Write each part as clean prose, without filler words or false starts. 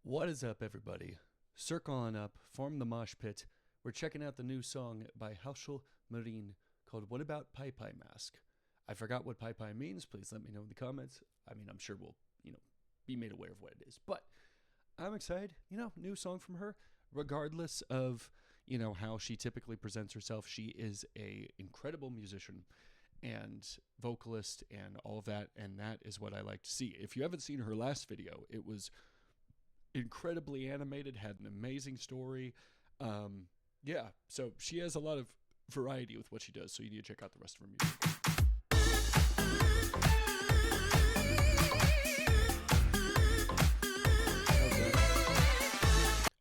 What is up, everybody? Circle on up, form the mosh pit. We're checking out the new song by Houshou called What About Paipai Mask. I forgot what Paipai means. Please let me know in the comments. I mean, I'm sure we'll, be made aware of what it is. But I'm excited. New song from her. Regardless of, how she typically presents herself, she is a incredible musician and vocalist and all of that. And that is what I like to see. If you haven't seen her last video, it was incredibly animated, had an amazing story. So she has a lot of variety with what she does, so you need to check out the rest of her music.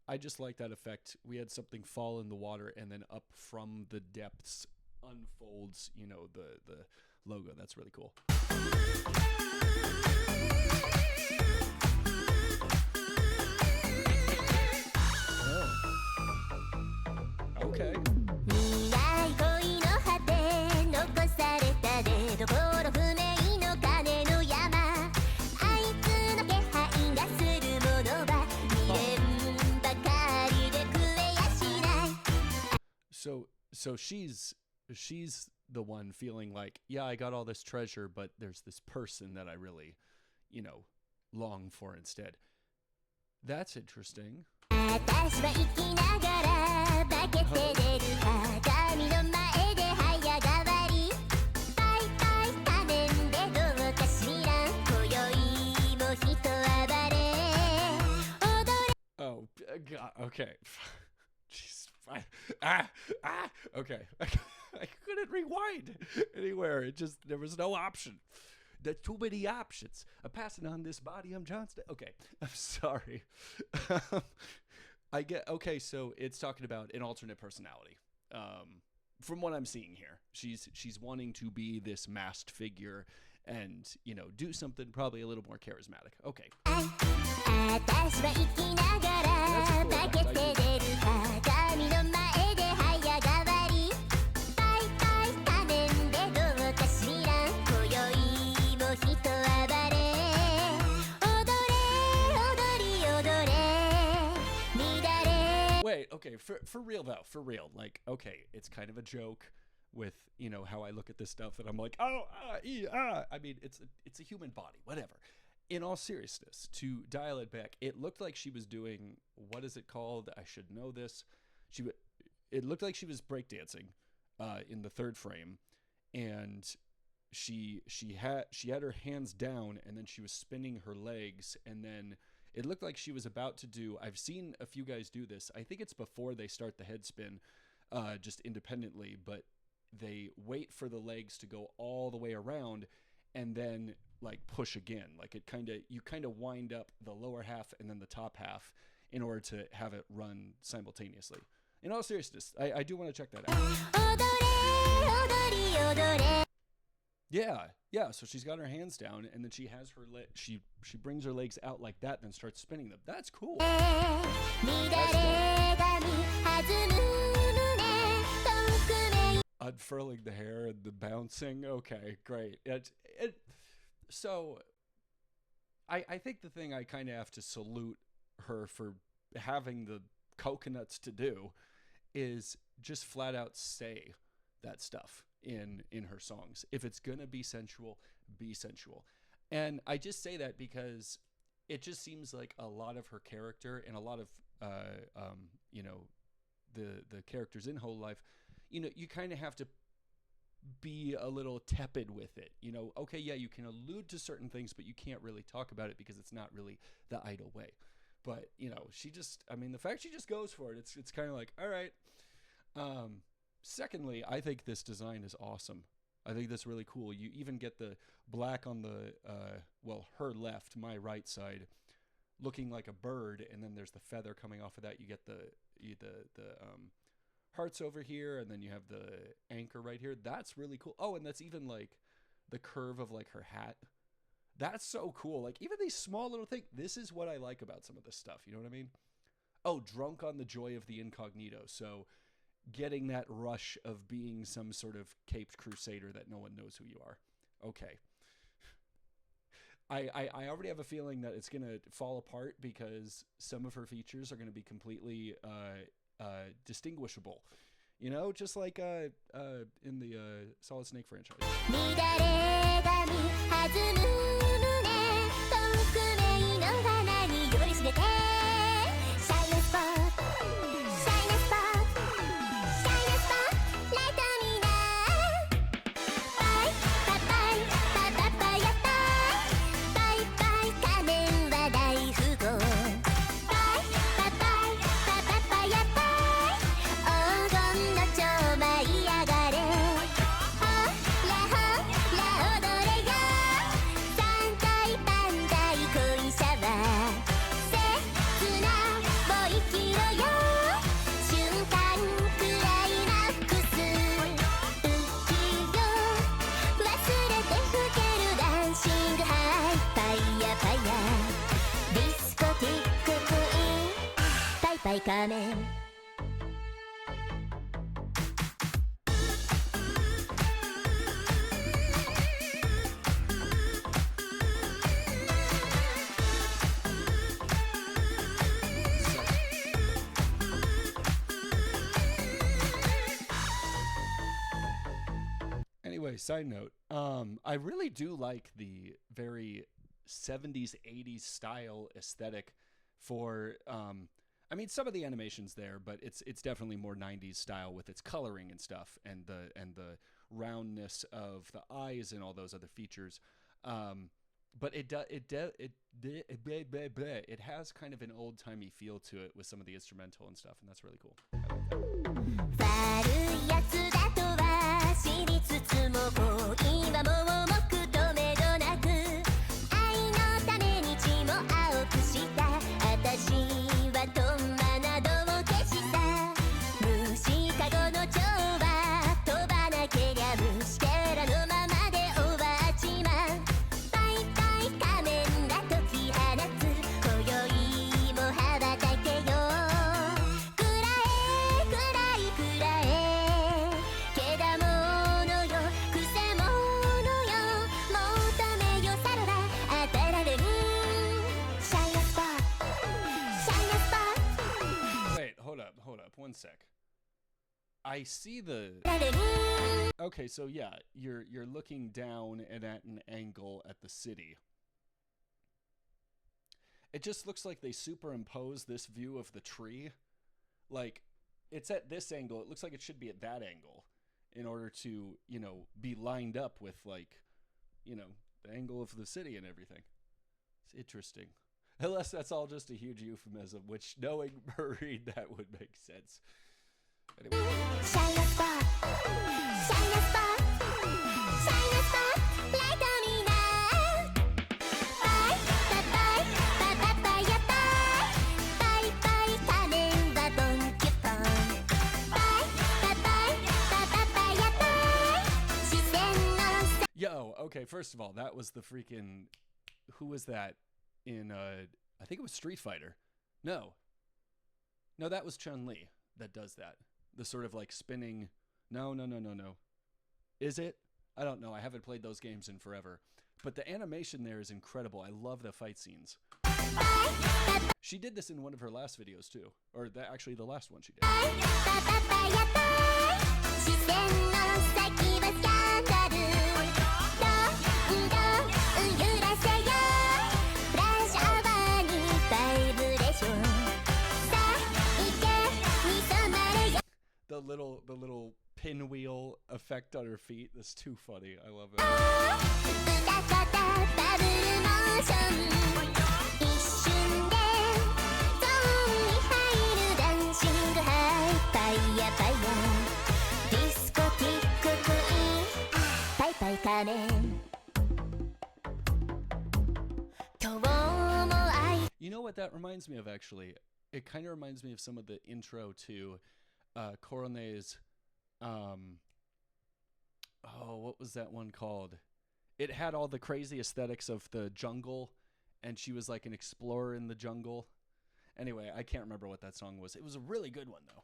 I just like that effect. We had something fall in the water and then up from the depths unfolds, the logo. That's really cool. Okay. So she's the one feeling like, yeah, I got all this treasure, but there's this person that I really, long for instead. That's interesting. Oh, God, okay. Jeez. Okay. I couldn't rewind anywhere. There was no option. There's too many options. I'm passing on this body. I'm Johnston. Okay. I'm sorry. Okay. So it's talking about an alternate personality. From what I'm seeing here, she's wanting to be this masked figure and, do something probably a little more charismatic. Okay. Wait, okay, for real though, for real. Like, okay, it's kind of a joke with, how I look at this stuff and I'm like, I mean, it's a human body, whatever. In all seriousness, to dial it back, it looked like she was doing, what is it called? I should know this. It looked like she was breakdancing in the third frame, and she had her hands down, and then she was spinning her legs, and then it looked like she was about to do, I've seen a few guys do this. I think it's before they start the head spin, just independently, but they wait for the legs to go all the way around and then like push again. Like you kind of wind up the lower half and then the top half in order to have it run simultaneously. In all seriousness, I do want to check that out. Yeah. So she's got her hands down, and then she has her she brings her legs out like that, and then starts spinning them. That's cool. Unfurling the hair and the bouncing. Okay, great. So I think the thing I kind of have to salute her for having the coconuts to do is just flat out say that stuff in her songs. If it's gonna be sensual, be sensual. And I just say that because it just seems like a lot of her character and a lot of the characters in Whole Life, you kind of have to be a little tepid with it. Okay, yeah, you can allude to certain things, but you can't really talk about it because it's not really the idle way. But the fact she just goes for it, it's kind of like, all right. Secondly, I think this design is awesome. I think that's really cool. You even get the black on the her left, my right side, looking like a bird, and then there's the feather coming off of that. You get the hearts over here, and then you have the anchor right here. That's really cool. Oh, and that's even like the curve of like her hat. That's so cool. Like even these small little things. This is what I like about some of this stuff. You know what I mean? Oh, drunk on the joy of the incognito. So getting that rush of being some sort of caped crusader that no one knows who you are. Okay. I already have a feeling that it's gonna fall apart because some of her features are gonna be completely distinguishable. You know, just like in the Solid Snake franchise. Anyway, side note, I really do like the very 70s, 80s style aesthetic for, I mean, some of the animation's there, but it's definitely more 90s style with its coloring and stuff, and the roundness of the eyes and all those other features. But it has kind of an old timey feel to it with some of the instrumental and stuff, and that's really cool. I like Hold up, one sec. I see the... Okay, so yeah, you're looking down and at an angle at the city. It just looks like they superimpose this view of the tree. Like, it's at this angle. It looks like it should be at that angle in order to, you know, be lined up with, like, you know, the angle of the city and everything. It's interesting. Unless that's all just a huge euphemism, which knowing Marie, that would make sense. Anyway. Yo, okay, first of all, that was the freaking... Who was that? In I think it was Street Fighter. No, that was Chun-Li that does that. The sort of like spinning. No. Is it? I don't know. I haven't played those games in forever. But the animation there is incredible. I love the fight scenes. She did this in one of her last videos too, or actually the last one she did. The little pinwheel effect on her feet. That's too funny. I love it. You know what that reminds me of, actually? It kind of reminds me of some of the intro to Corone's, what was that one called? It had all the crazy aesthetics of the jungle, and she was like an explorer in the jungle. Anyway, I can't remember what that song was. It was a really good one, though.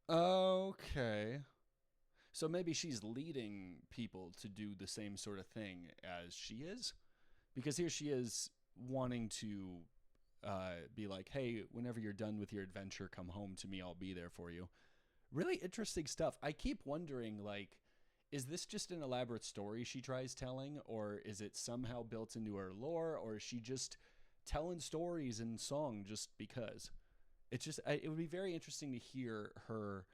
Okay. So maybe she's leading people to do the same sort of thing as she is, because here she is wanting to be like, hey, whenever you're done with your adventure, come home to me. I'll be there for you. Really interesting stuff. I keep wondering, like, is this just an elaborate story she tries telling, or is it somehow built into her lore, or is she just telling stories in song just because? It's just it would be very interesting to hear her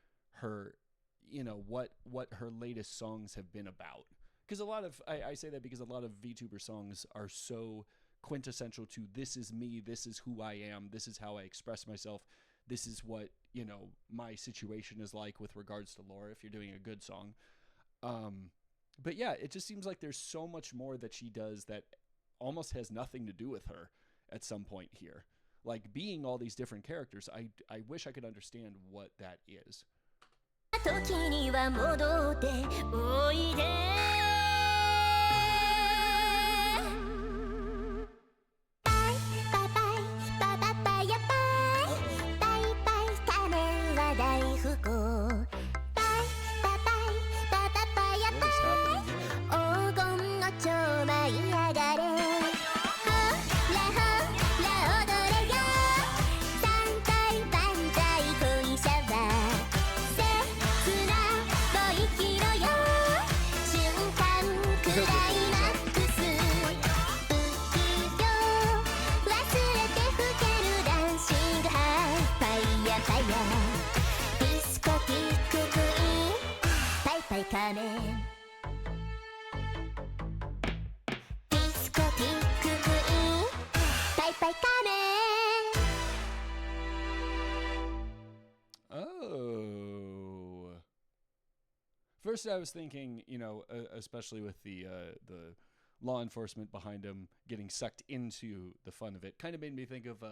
what her latest songs have been about, because a lot of I say that because a lot of VTuber songs are so quintessential to this is me, this is who I am, this is how I express myself, this is what my situation is like with regards to lore if you're doing a good song. um but yeah, it just seems like there's so much more that she does that almost has nothing to do with her at some point here, like being all these different characters. I wish I could understand what that is. 時には戻っておいでパイパイパイパパパヤパイパイパイ仮面は大富豪パイパパイパパパヤ What is happening here? パイ黄金の蝶舞い上がれほら踊れよ三回万歳恋シャワー仮面ディスコティッククイーンパイパイ仮面 Oh. First, I was thinking, especially with the law enforcement behind him getting sucked into the fun of it, kind of made me think of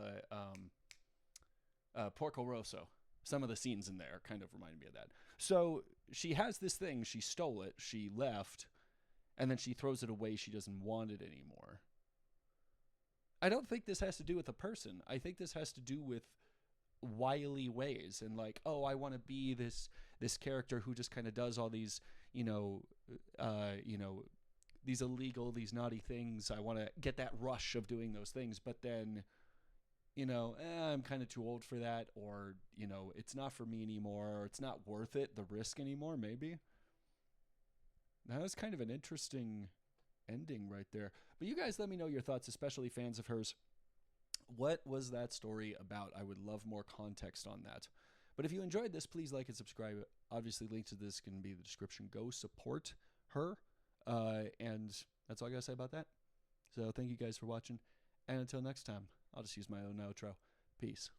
Porco Rosso. Some of the scenes in there kind of reminded me of that. So she has this thing, she stole it, she left, and then she throws it away. She doesn't want it anymore. I don't think this has to do with a person. I think this has to do with wily ways and like, oh, I want to be this character who just kind of does all these, these illegal, these naughty things. I want to get that rush of doing those things, but then I'm kind of too old for that, or, it's not for me anymore, or it's not worth it, the risk anymore, maybe. That was kind of an interesting ending right there. But you guys let me know your thoughts, especially fans of hers. What was that story about? I would love more context on that. But if you enjoyed this, please like and subscribe. Obviously, link to this can be in the description. Go support her. And that's all I got to say about that. So thank you guys for watching. And until next time, I'll just use my own outro. Peace.